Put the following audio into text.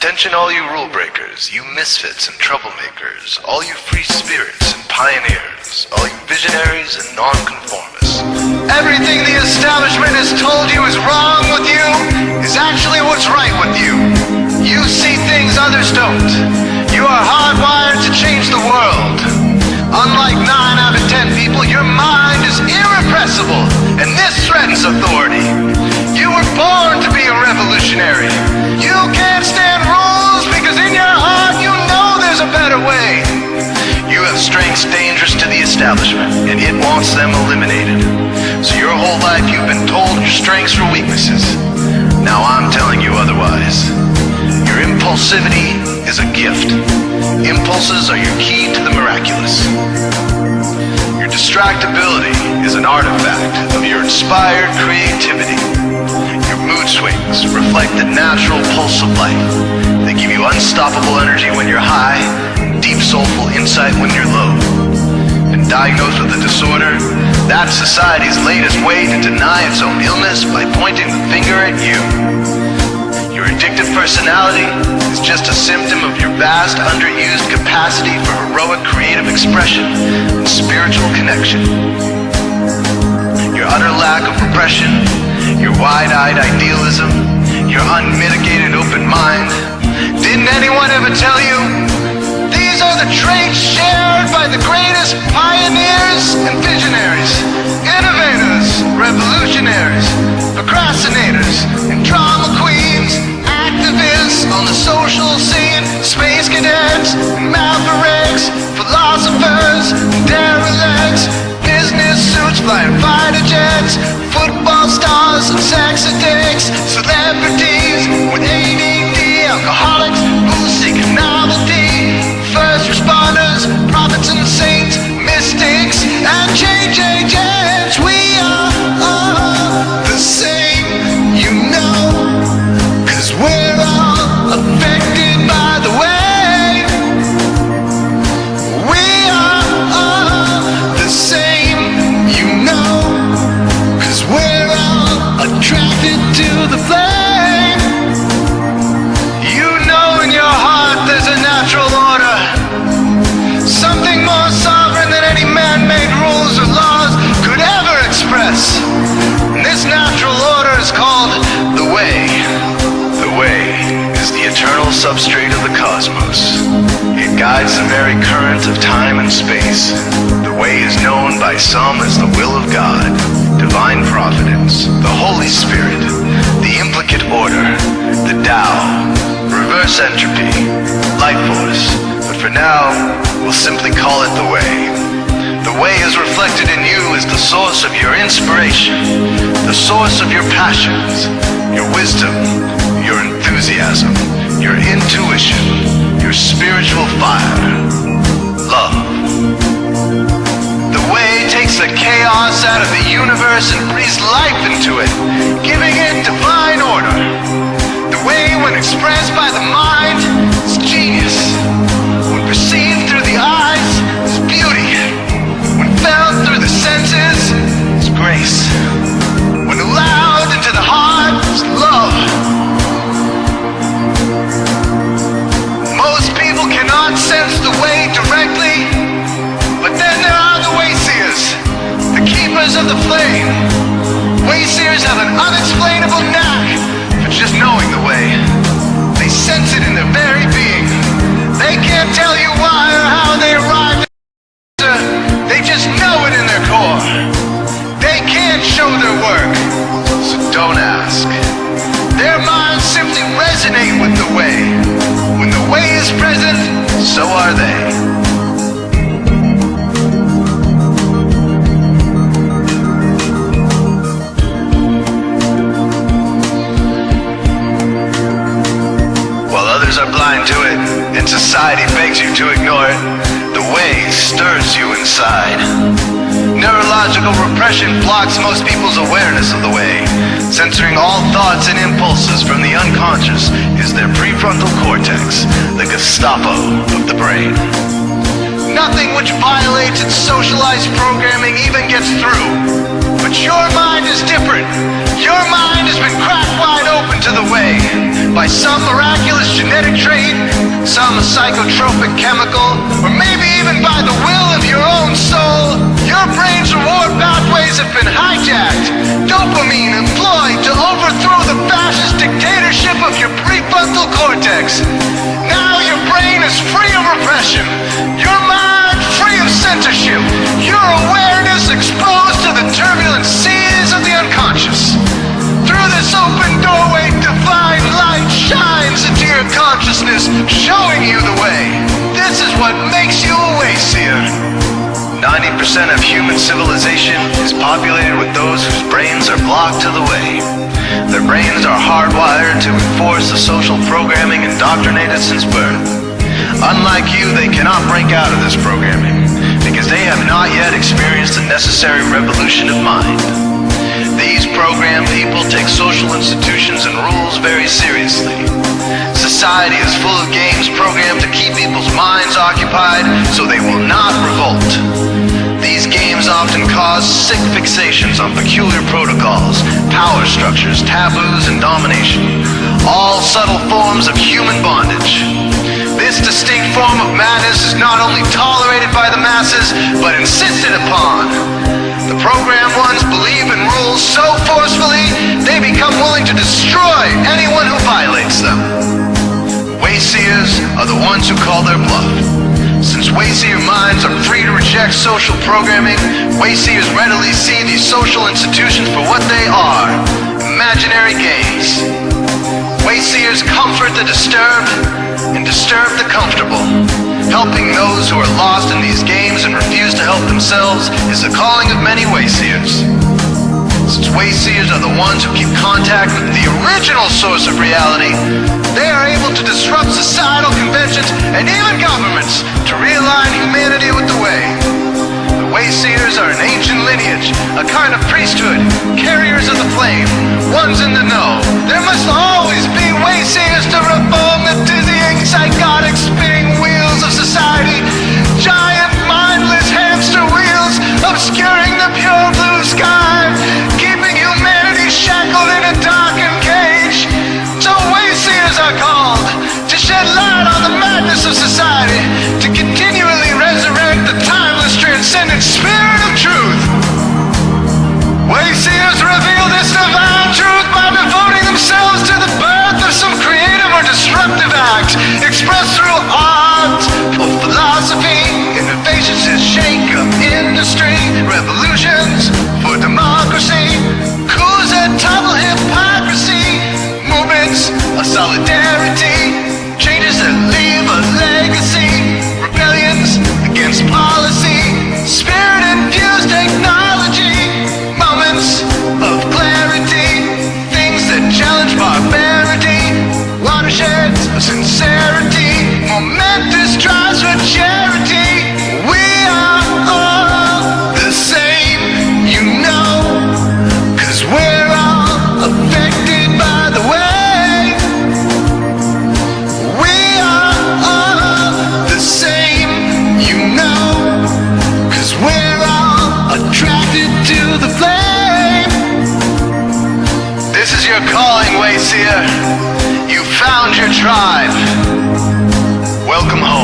Attention all you rule breakers, you misfits and troublemakers, all you free spirits and pioneers, all you visionaries and nonconformists. Everything the establishment has told you is wrong with you is actually what's right with you. You see things others don't. You are hardwired to change the world. Unlike 9 out of 10 people, your mind is irrepressible, and this threatens authority. You were born to be a revolutionary. You can't stand rules because in your heart you know there's a better way. You have strengths dangerous to the establishment, and it wants them eliminated. So your whole life you've been told your strengths were weaknesses. Now I'm telling you otherwise. Your impulsivity is a gift. Impulses are your key to the miraculous. Your distractibility is an artifact of your inspired creativity. Your mood swings reflect the natural pulse of life. They give you unstoppable energy when you're high, deep soulful insight when you're low. And diagnosed with a disorder, that's society's latest way to deny its own illness by pointing the finger at you. Your addictive personality is just a symptom of your vast, underused capacity for heroic creative expression and spiritual connection. Your utter lack of repression, your wide-eyed idealism, your unmitigated open mind. Didn't anyone ever tell you? These are the traits shared by the greatest pioneers and visionaries, innovators, revolutionaries, procrastinators, and drama queens, activists on the social scene, space cadets, and mavericks, philosophers, and derelicts, business suits, flying fighter jets, football stars and sex addicts, celebrities with ADD, alcoholics, booze-seeking novelty, first responders, prophets and saints, mystics, and change agents. We are all the same, you know, 'cause we're all affected by the way. We are all the same, you know, 'cause we're all attracted to the flame. You know in your heart there's a natural order, something more sovereign than any man-made rules or laws could ever express. And this natural order is called the way. The way is the eternal substrate of the cosmos. It guides the very current of time and space. The way is known by some as the will of God, divine providence, the Holy Spirit, the implicate order, the Tao, reverse entropy, life force. But for now, we'll simply call it the way. The way is reflected in you as the source of your inspiration, the source of your passions, your wisdom, your enthusiasm, your intuition, your spiritual fire, love. The way takes the chaos out of the universe and breathes life into it, giving it divine order. The way, when expressed by the mind, is genius. When perceived through the eyes, is beauty. When felt through the senses, is grace. When allowed into the heart, is love. Most people cannot sense the way directly, but then there are the wayseers, the keepers of the flame. Wayseers have an unexplainable knack for just knowing the way. They sense it in their very being. They can't tell you why or how they arrived. They just know it in their core. They can't show their work, so don't ask. Their minds simply resonate with the way. When the way is present, so are they. While others are blind to it, and society begs you to ignore it, the way stirs you inside. Neurological repression blocks most people's awareness of the way. Censoring all thoughts and impulses from the unconscious is their prefrontal cortex, the Gestapo of the brain. Nothing which violates its socialized programming even gets through. But your mind is different. Your mind has been cracked wide open to the way by some miraculous genetic genetic trait, some a psychotropic chemical, or maybe even by the will of your own soul, your brain's reward pathways have been hijacked. Dopamine employed to overthrow the fascist dictatorship of your prefrontal cortex. Now your brain is free of repression, your mind free of censorship, your awareness exposed to the turbulent seas of the unconscious. Through this open doorway, divine light shines into your consciousness, showing you the way. This is what makes you a wayseer. 90% of human civilization is populated with those whose brains are blocked to the way. Their brains are hardwired to enforce the social programming indoctrinated since birth. Unlike you, they cannot break out of this programming, because they have not yet experienced the necessary revolution of mind. These programmed people take social institutions and rules very seriously. Society is full of games programmed to keep people's minds occupied so they will not revolt. These games often cause sick fixations on peculiar protocols, power structures, taboos, and domination, all subtle forms of human bondage. This distinct form of madness is not only tolerated by the masses, but insisted upon. The programmed ones believe in rules so forcefully, they become willing to destroy anyone who violates them. Wayseers are the ones who call their bluff. Since wayseer minds are free to reject social programming, wayseers readily see these social institutions for what they are, imaginary games. Wayseers comfort the disturbed and disturb the comfortable. Helping those who are lost in these games and refuse to help themselves is the calling of many wayseers. Since wayseers are the ones who keep contact with the original source of reality, they are able to disrupt societal conventions and even governments to realign humanity with the way. The wayseers are an ancient lineage, a kind of priesthood, carriers of the flame, ones in the know. There must always be wayseers to reform the dizzying, psychotic, spinning wheels of society. Giant, mindless hamster wheels obscuring the pure blue sky, keeping humanity shackled in a darkened cage. So wayseers are called to shed light on the madness of society, to continually resurrect the timeless, transcendent spirit of truth. Wayseers reveal this divine truth by devoting themselves to the birth of some creative or disruptive act, expressed through art or philosophy, innovations to shake up industry, revolutions for democracy, coups that topple hypocrisy, movements of solidarity, changes that leave a legacy, rebellions against policy, spirit-infused technology, moments of clarity, things that challenge barbarity, watersheds of sincerity, momentous drives for charity. We are all the same, you know, 'cause we're all affected by the way. We are all the same, you know, 'cause we're all attracted to the flame. This is your calling, wayseer. You found your tribe. Welcome home.